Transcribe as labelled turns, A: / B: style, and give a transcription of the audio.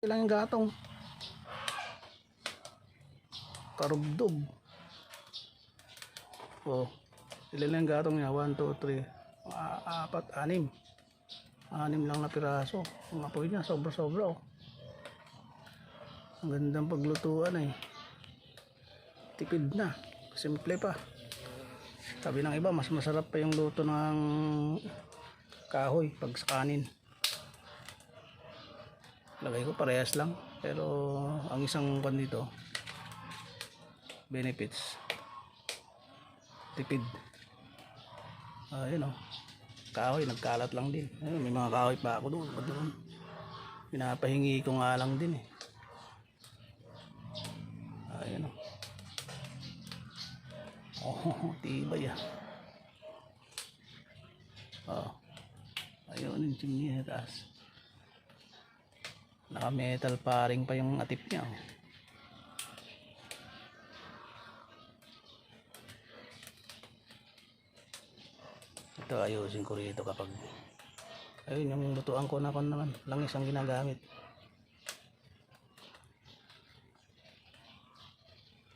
A: Ilang yung gatong. Karubdob. Oh. Ilan yung gatong niya? 1, 2, 3. 4, 6. 6 lang na piraso. Ang apoy niya, sobra-sobra oh. Ang gandang paglutuan eh. Tipid na. Simple pa. Sabi ng iba, mas masarap pa yung luto ng kahoy pag sa kanin. Lagay ko parehas lang. Pero ang isang pan dito, benefits. Tipid. Ayun oh. Kahoy, nagkalat lang din. Ayun, may mga kahoy pa ako doon. Pinapahingi ko nga lang din eh. Ayun oh. Oh, tibay ah. Oh. Ayun yung chimney sa taas. Naka metal paring pa yung atip niya oh. Ito ayusin ko rito kapag ayun yung lutuan ko na naman langis ang ginagamit.